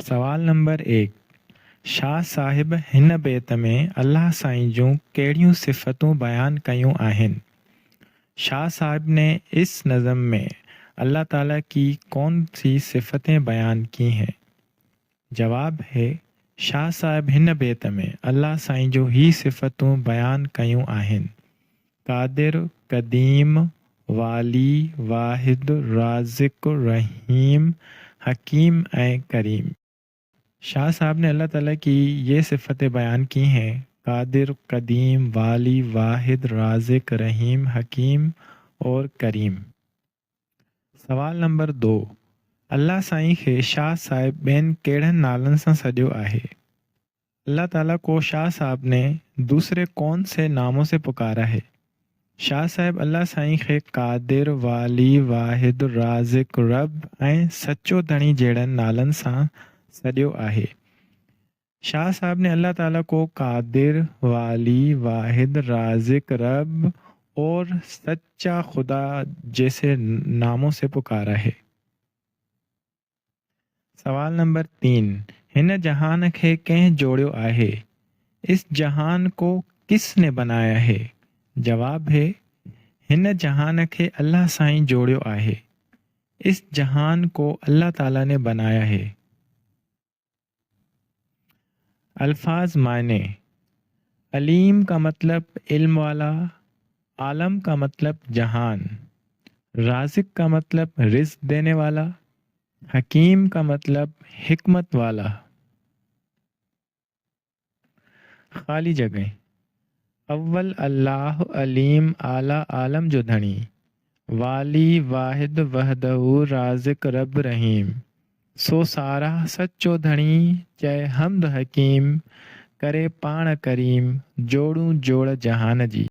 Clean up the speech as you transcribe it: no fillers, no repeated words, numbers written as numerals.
सवाल नंबर 1। शाह साहिब हिन बेत में अल्लाह साईं जूं कहिड़ियूं सिफ़तूं बयान कयूं आहिनि? शाह साहिब ने इस नज़म में अल्लाह ताला की कौन सी सिफ़तें बयान की हैं? जवाब है, शाह साहिब हिन बेत में अल्लाह साईं जो ही सिफ़तूं बयान कयूं आहिनि: क़ादिर, क़दीम, वाली, वाहिद, राज़िक़, रहीम, हकीम ऐं करीम। शाह साहब ने अल्लाह ताला की ये सिफ़तें बयान की हैं: क़ादिर, क़दीम, वाली, वाहिद, राज़िक़, रहीम, हकीम और करीम। सवाल नंबर 2। अल्लाह साईं खे शाह साहिब ॿियनि कहिड़नि नालनि सां सॾियो आहे? अल्लाह ताला को शाह साहब ने दूसरे कौन से नामों से पुकारा है? शाह साहिब अल्लाह साईं खे क़ादिर, वाली, वाहिद, राज़िक़, रब ऐं सचो धणी जहिड़नि नालनि सां सॾियो आहे। शाह साहब ने अल्लाह ताला को क़ादिर, वाली, वाहिद, राज़िक़, रब और सच्चा खुदा जैसे नामों से पुकारा है। सवाल नंबर 3। हिन जहान खे कंहिं जोड़ियो आहे? इस जहान को किसने बनाया है? जवाब है, हिन जहान खे अल्लाह साईं जोड़ियो आहे। इस जहान को अल्लाह ताला ने बनाया है। अल्फाज मायने: अलीम का मतलब इल्म वाला, आलम का मतलब जहान, राज़िक़ का मतलब रिज़्क़ देने वाला, हकीम का मतलब हिकमत वाला। खाली जगह: अव्वल अल्लाह, अलीम, आला, आलम जो धणी, वाली, वाहिद, वहदहू, राज़िक़, रब, रहीम। सो सारा सच्चो धणी, चए हमद हकीम, करे पाण करीम, जोड़ूं जोड़ जहान जी।